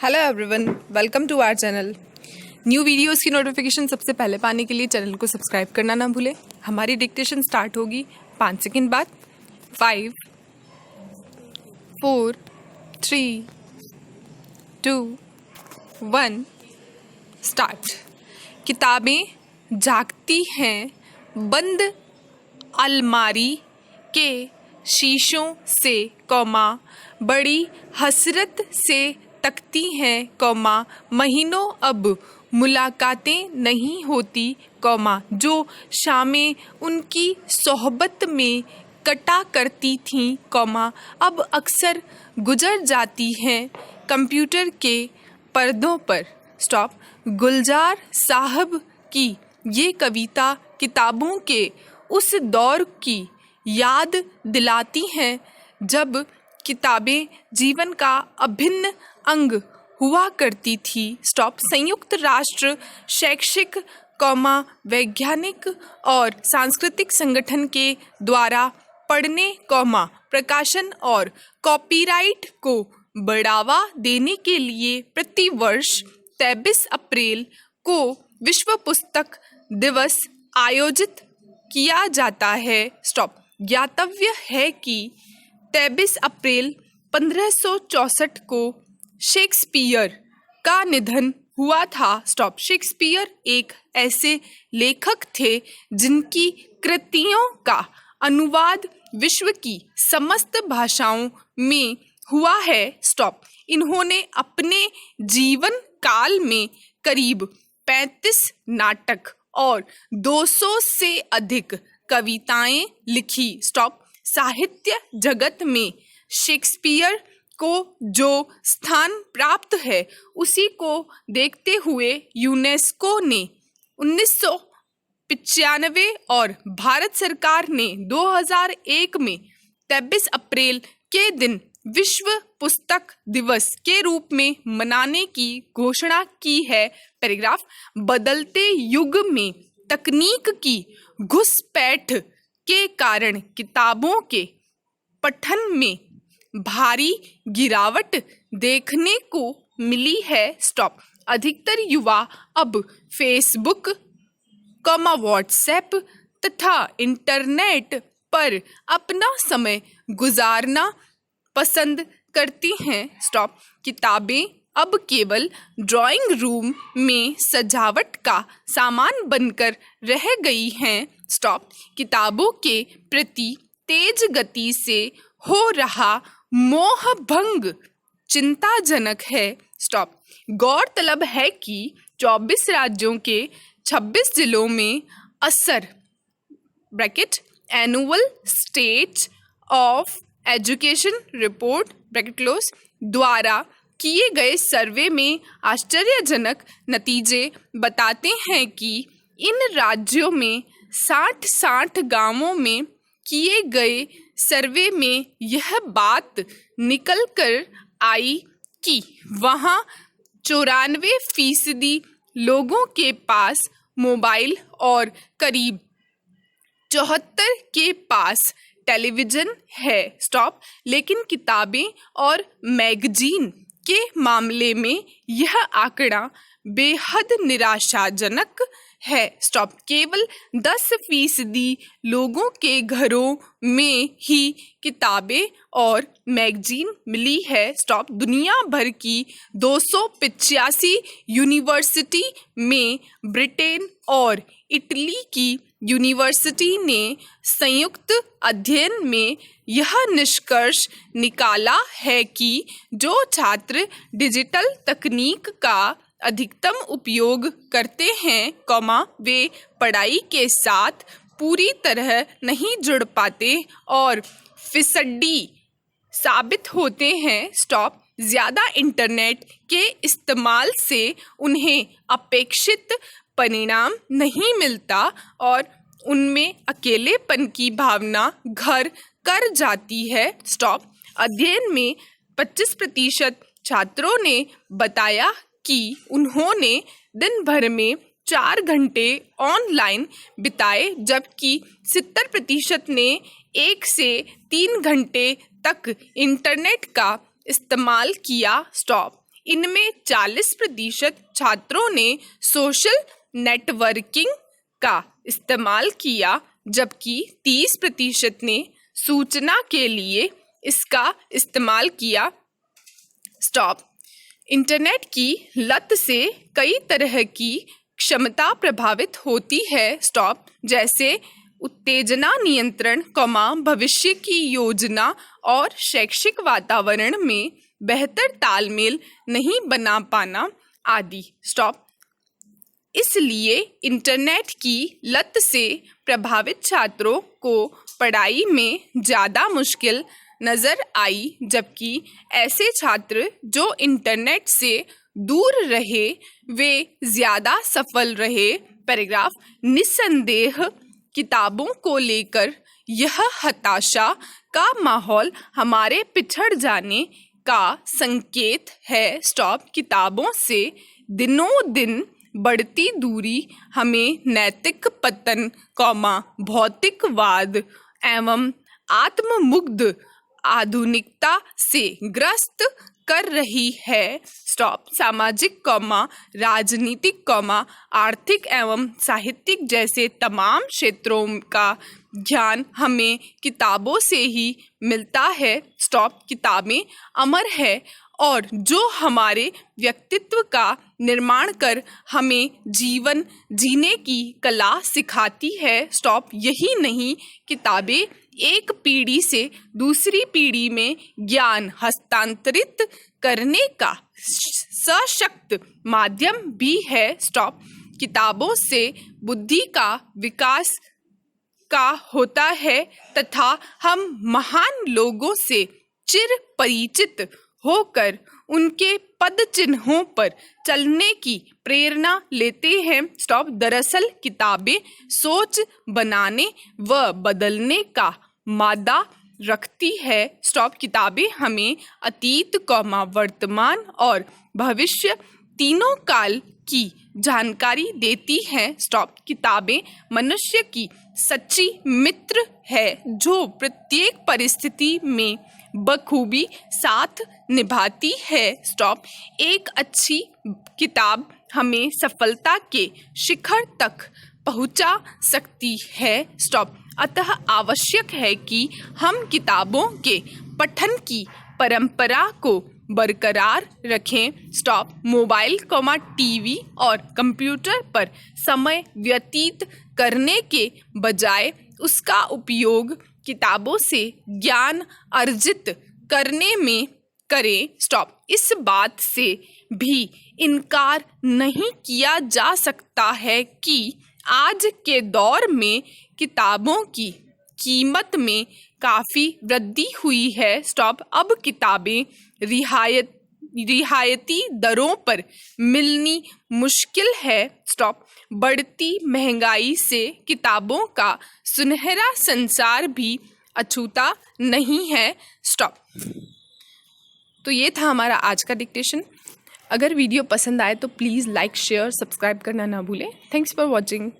Hello everyone, welcome to our channel. New videos की notification सबसे पहले पाने के लिए चैनल को सब्सक्राइब करना ना भूलें। हमारी डिक्टेशन स्टार्ट होगी 5 सेकंड बाद। 5 4 3 2 1 स्टार्ट। किताबें जागती हैं बंद अलमारी के शीशों से, कौमा बड़ी हसरत से तकती हैं, कौमा महीनों अब मुलाकातें नहीं होती, कौमा जो शामें उनकी सोहबत में कटा करती थीं, कौमा अब अक्सर गुजर जाती हैं कंप्यूटर के पर्दों पर। स्टॉप। गुलजार साहब की ये कविता किताबों के उस दौर की याद दिलाती हैं जब किताबें जीवन का अभिन्न अंग हुआ करती थी। स्टॉप। संयुक्त राष्ट्र शैक्षिक कौमा वैज्ञानिक और सांस्कृतिक संगठन के द्वारा पढ़ने कौमा प्रकाशन और कॉपीराइट को बढ़ावा देने के लिए प्रतिवर्ष 23 अप्रैल को विश्व पुस्तक दिवस आयोजित किया जाता है। स्टॉप। ज्ञातव्य है कि 23 अप्रैल 1564 को शेक्सपियर का निधन हुआ था। स्टॉप। शेक्सपियर एक ऐसे लेखक थे जिनकी कृतियों का अनुवाद विश्व की समस्त भाषाओं में हुआ है। स्टॉप। इन्होंने अपने जीवन काल में करीब 35 नाटक और 200 से अधिक कविताएं लिखी। स्टॉप। साहित्य जगत में शेक्सपियर को जो स्थान प्राप्त है उसी को देखते हुए यूनेस्को ने 1995 और भारत सरकार ने 2001 में 23 अप्रैल के दिन विश्व पुस्तक दिवस के रूप में मनाने की घोषणा की है। पैराग्राफ। बदलते युग में तकनीक की घुसपैठ के कारण किताबों के पठन में भारी गिरावट देखने को मिली है। स्टॉप। अधिकतर युवा अब फेसबुक, व्हाट्सएप तथा इंटरनेट पर अपना समय गुजारना पसंद करती हैं। स्टॉप। किताबें अब केवल ड्राइंग रूम में सजावट का सामान बनकर रह गई हैं। स्टॉप। किताबों के प्रति तेज गति से हो रहा मोह भंग चिंताजनक है। स्टॉप। गौरतलब है कि 24 राज्यों के 26 जिलों में असर annual state of education report द्वारा किए गए सर्वे में आश्चर्यजनक नतीजे बताते हैं कि इन राज्यों में 60 गांवों में किए गए सर्वे में यह बात निकल कर आई कि वहाँ 94% लोगों के पास मोबाइल और करीब 74 के पास टेलीविज़न है। स्टॉप। लेकिन किताबें और मैगजीन के मामले में यह आंकड़ा बेहद निराशाजनक है। स्टॉप। केवल 10% लोगों के घरों में ही किताबें और मैगजीन मिली है। स्टॉप। दुनिया भर की 285 यूनिवर्सिटी में ब्रिटेन और इटली की यूनिवर्सिटी ने संयुक्त अध्ययन में यह निष्कर्ष निकाला है कि जो छात्र डिजिटल तकनीक का अधिकतम उपयोग करते हैं, वे पढ़ाई के साथ पूरी तरह नहीं जुड़ पाते और फिसड्डी साबित होते हैं। स्टॉप। ज़्यादा इंटरनेट के इस्तेमाल से उन्हें अपेक्षित परिणाम नहीं मिलता और उनमें अकेलेपन की भावना घर कर जाती है। स्टॉप। अध्ययन में 25% छात्रों ने बताया कि उन्होंने दिन भर में 4 घंटे ऑनलाइन बिताए, जबकि 70% ने 1 से 3 घंटे तक इंटरनेट का इस्तेमाल किया। स्टॉप। इनमें 40% छात्रों ने सोशल नेटवर्किंग का इस्तेमाल किया, जबकि 30% ने सूचना के लिए इसका इस्तेमाल किया। स्टॉप। इंटरनेट की लत से कई तरह की क्षमता प्रभावित होती है। स्टॉप। जैसे उत्तेजना नियंत्रण, भविष्य की योजना और शैक्षिक वातावरण में बेहतर तालमेल नहीं बना पाना आदि। स्टॉप। इसलिए इंटरनेट की लत से प्रभावित छात्रों को पढ़ाई में ज़्यादा मुश्किल नज़र आई, जबकि ऐसे छात्र जो इंटरनेट से दूर रहे वे ज़्यादा सफल रहे। पैराग्राफ। निस्संदेह किताबों को लेकर यह हताशा का माहौल हमारे पिछड़ जाने का संकेत है। स्टॉप। किताबों से दिनों दिन बढ़ती दूरी हमें नैतिक पतन, भौतिकवाद एवं आत्ममुग्ध आधुनिकता से ग्रस्त कर रही है। स्टॉप। सामाजिक, राजनीतिक, आर्थिक एवं साहित्यिक जैसे तमाम क्षेत्रों का ज्ञान हमें किताबों से ही मिलता है। स्टॉप। किताबें अमर है और जो हमारे व्यक्तित्व का निर्माण कर हमें जीवन जीने की कला सिखाती है। स्टॉप। यही नहीं, किताबें एक पीढ़ी से दूसरी पीढ़ी में ज्ञान हस्तांतरित करने का सशक्त माध्यम भी है। स्टॉप। किताबों से बुद्धि का विकास का होता है तथा हम महान लोगों से चिर परिचित होकर उनके पद चिन्हों पर चलने की प्रेरणा लेते हैं। स्टॉप। दरअसल किताबें सोच बनाने व बदलने का मादा रखती है। स्टॉप। किताबें हमें अतीत, वर्तमान और भविष्य तीनों काल की जानकारी देती हैं। स्टॉप। किताबें मनुष्य की सच्ची मित्र है जो प्रत्येक परिस्थिति में बखूबी साथ निभाती है। स्टॉप। एक अच्छी किताब हमें सफलता के शिखर तक पहुंचा सकती है। स्टॉप। अतः आवश्यक है कि हम किताबों के पठन की परंपरा को बरकरार रखें। स्टॉप। मोबाइल, टीवी और कंप्यूटर पर समय व्यतीत करने के बजाय उसका उपयोग किताबों से ज्ञान अर्जित करने में करें। स्टॉप। इस बात से भी इनकार नहीं किया जा सकता है कि आज के दौर में किताबों की कीमत में काफ़ी वृद्धि हुई है। स्टॉप। अब किताबें रियायती दरों पर मिलनी मुश्किल है। स्टॉप। बढ़ती महंगाई से किताबों का सुनहरा संसार भी अछूता नहीं है। स्टॉप। तो ये था हमारा आज का डिक्टेशन। अगर वीडियो पसंद आए तो प्लीज़ लाइक, शेयर, सब्सक्राइब करना ना भूलें। Thanks for watching.